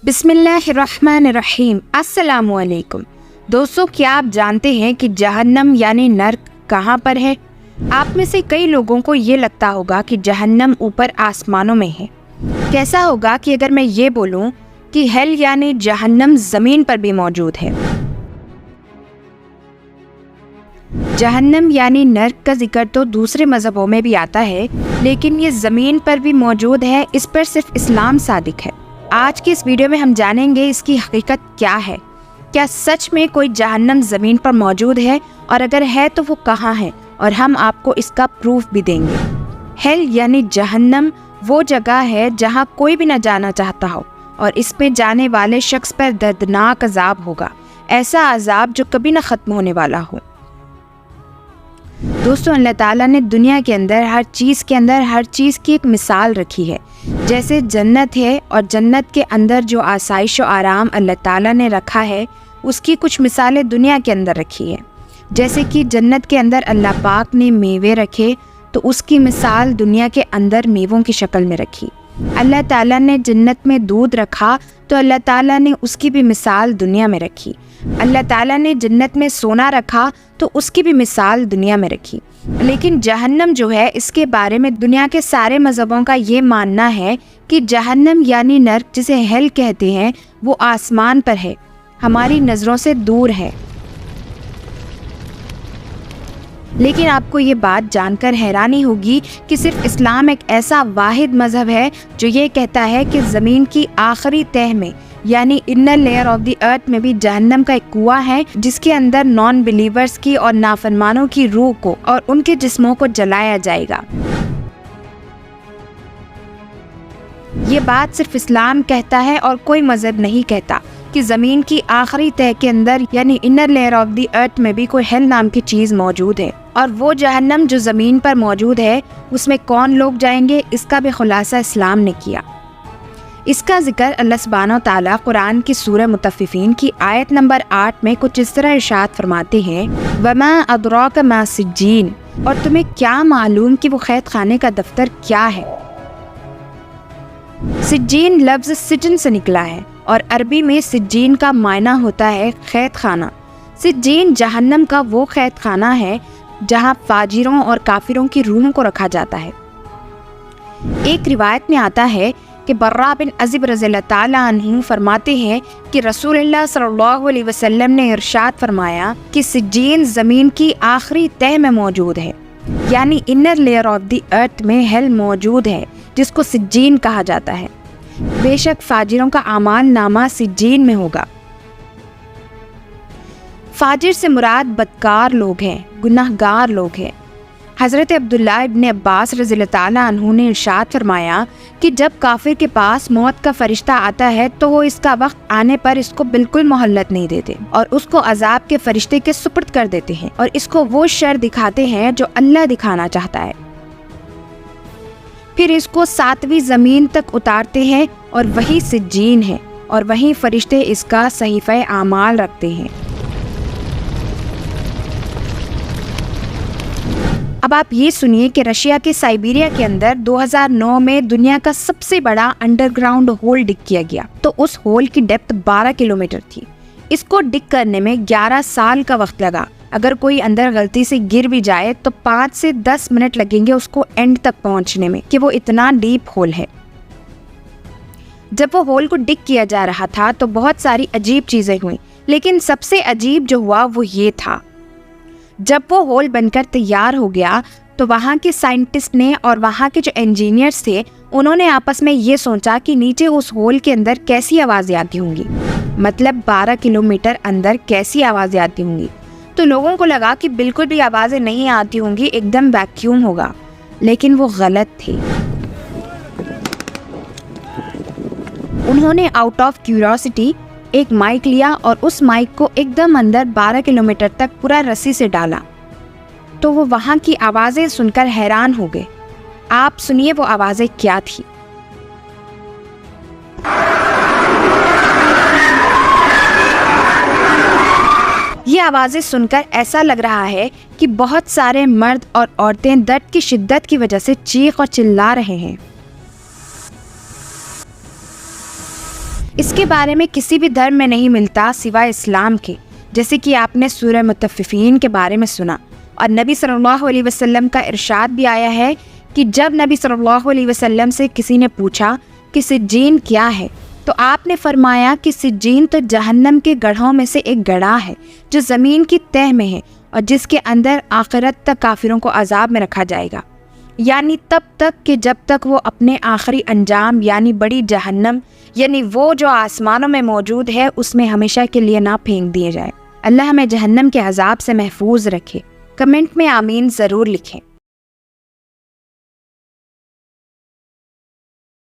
बिस्मिल्लाहिर्रहमानिर्रहीम। अस्सलामुअलैकुम दोस्तों, क्या आप जानते हैं कि जहन्नम यानी नर्क कहाँ पर है? आप में से कई लोगों को ये लगता होगा कि जहन्नम ऊपर आसमानों में है। कैसा होगा कि अगर मैं ये बोलूँ कि हेल यानी जहन्नम ज़मीन पर भी मौजूद है। जहन्नम यानी नर्क का जिक्र तो दूसरे मज़हबों में भी आता है, लेकिन ये ज़मीन पर भी मौजूद है। इस पर सिर्फ इस्लाम सादिक है। आज की इस वीडियो में हम जानेंगे इसकी हकीकत क्या है। क्या सच में कोई जहन्नम ज़मीन पर मौजूद है, और अगर है तो वो कहाँ है, और हम आपको इसका प्रूफ भी देंगे। हेल यानी जहन्नम वो जगह है जहाँ कोई भी न जाना चाहता हो, और इसमें जाने वाले शख्स पर दर्दनाक अजाब होगा। ऐसा अजाब जो कभी न ख़त्म होने वाला हो। दोस्तों, अल्लाह ताला ने दुनिया के अंदर हर चीज़ की एक मिसाल रखी है। जैसे जन्नत है, और जन्नत के अंदर जो आसाइश और आराम अल्लाह ताला ने रखा है, उसकी कुछ मिसालें दुनिया के अंदर रखी है। जैसे कि जन्नत के अंदर अल्लाह पाक ने मेवे रखे, तो उसकी मिसाल दुनिया के अंदर मेवों की शक्ल में रखी। अल्लाह ताला ने जन्नत में दूध रखा, तो अल्लाह ताला ने उसकी भी मिसाल दुनिया में रखी। अल्लाह ताला ने जन्नत में सोना रखा, तो उसकी भी मिसाल दुनिया में रखी। लेकिन जहन्नम जो है, इसके बारे में दुनिया के सारे मज़हबों का ये मानना है कि जहन्नम यानी नर्क, जिसे हेल कहते हैं, वो आसमान पर है, हमारी नज़रों से दूर है। लेकिन आपको ये बात जानकर हैरानी होगी कि सिर्फ इस्लाम एक ऐसा वाहिद मज़हब है जो ये कहता है कि ज़मीन की आखिरी तह में यानी inner layer of the earth में भी जहन्नम का एक कुआं है, जिसके अंदर नॉन बिलीवर्स की और नाफरमानों की रूह को और उनके जिस्मों को जलाया जाएगा। ये बात सिर्फ इस्लाम कहता है और कोई मज़हब नहीं कहता कि ज़मीन की आखिरी तह के अंदर यानी inner layer of the earth में भी कोई हेल नाम की चीज़ मौजूद है। और वो जहन्नम जो ज़मीन पर मौजूद है, उसमें कौन लोग जाएंगे, इसका भी खुलासा इस्लाम ने किया। इसका जिक्र अल्लाह सुब्हानहू तआला कुरान की सूरह मुतफ़्फ़िफ़ीन की आयत नंबर 8 में कुछ इस तरह इरशाद फरमाते हैं, वमा अदराक मा सिज्जीन, और तुम्हें क्या मालूम कि वो क़ैद खाने का दफ्तर क्या है। सिज्जीन लफ्ज़ सिजन से निकला है, और अरबी में सिज्जीन का मायना होता है क़ैद खाना। सिज्जीन जहन्नम का वो क़ैद खाना है जहाँ फाजिरों और काफिरों की रूहों को रखा जाता है। एक रिवायत में आता है कि बर्रा बिन अज़िब रज़ियल्लाहु ताला अन्हु फरमाते हैं कि रसूलुल्लाह सल्लल्लाहु अलैहि वसल्लम ने इरशाद फरमाया कि सिज्जीन ज़मीन की आखिरी तह में मौजूद है, यानी inner layer of the earth में हेल मौजूद है, जिसको सिज्जीन कहा जाता है। बेशक फाजिरों का आमाल नामा सिज्जीन में होगा। फाजिर से मुराद बदकार लोग हैं, गुनाहगार लोग हैं। हज़रत अब्दुल्लाह इब्न अब्बास रज़ियल्लाहु ताला अन्हु ने इरशाद फरमाया कि जब काफिर के पास मौत का फरिश्ता आता है, तो वो इसका वक्त आने पर इसको बिल्कुल मोहल्लत नहीं देते और उसको अजाब के फरिश्ते के सुपुर्द कर देते हैं, और इसको वो शर दिखाते हैं जो अल्लाह दिखाना चाहता है। फिर इसको 7वीं ज़मीन तक उतारते हैं, और वही सिज्जीन है, और वही फरिश्ते इसका सहीफ़े आमाल रखते हैं। अब आप ये सुनिए कि रशिया के साइबेरिया के अंदर 2009 में दुनिया का सबसे बड़ा अंडरग्राउंड होल डिग किया गया। तो उस होल की डेप्थ 12 किलोमीटर थी। इसको डिग करने में 11 साल का वक्त लगा। अगर कोई अंदर गलती से गिर भी जाए तो 5 से 10 मिनट लगेंगे उसको एंड तक पहुंचने में, कि वो इतना डीप होल है। जब वो होल को डिग किया जा रहा था तो बहुत सारी अजीब चीजें हुई, लेकिन सबसे अजीब जो हुआ वो ये था, जब वो होल बनकर तैयार हो गया तो वहाँ के साइंटिस्ट ने और वहाँ के जो इंजीनियर्स थे, उन्होंने आपस में ये सोचा कि नीचे उस होल के अंदर कैसी आवाज़ें आती होंगी, मतलब 12 किलोमीटर अंदर कैसी आवाज़ें आती होंगी। तो लोगों को लगा कि बिल्कुल भी आवाज़ें नहीं आती होंगी, एकदम वैक्यूम होगा, लेकिन वो गलत थे। उन्होंने आउट ऑफ क्यूरियोसिटी एक माइक लिया और उस माइक को एकदम अंदर 12 किलोमीटर तक पूरा रस्सी से डाला, तो वो वहाँ की आवाज़ें सुनकर हैरान हो गए। आप सुनिए वो आवाज़ें क्या थी। ये आवाज़ें सुनकर ऐसा लग रहा है कि बहुत सारे मर्द और औरतें दर्द की शिद्दत की वजह से चीख और चिल्ला रहे हैं। اس کے بارے میں کسی بھی دھرم میں نہیں ملتا سوائے اسلام کے، جیسے کہ آپ نے سورہ مطففین کے بارے میں سنا، اور نبی صلی اللہ علیہ وسلم کا ارشاد بھی آیا ہے کہ جب نبی صلی اللہ علیہ وسلم سے کسی نے پوچھا کہ سجین کیا ہے تو آپ نے فرمایا کہ سجین تو جہنم کے گڑھوں میں سے ایک گڑھا ہے جو زمین کی تہ میں ہے اور جس کے اندر آخرت تک کافروں کو عذاب میں رکھا جائے گا، یعنی تب تک کہ جب تک وہ اپنے آخری انجام یعنی بڑی جہنم، یعنی وہ جو آسمانوں میں موجود ہے، اس میں ہمیشہ کے لیے نہ پھینک دیے جائے۔ اللہ ہمیں جہنم کے عذاب سے محفوظ رکھے۔ کمنٹ میں آمین ضرور لکھیں۔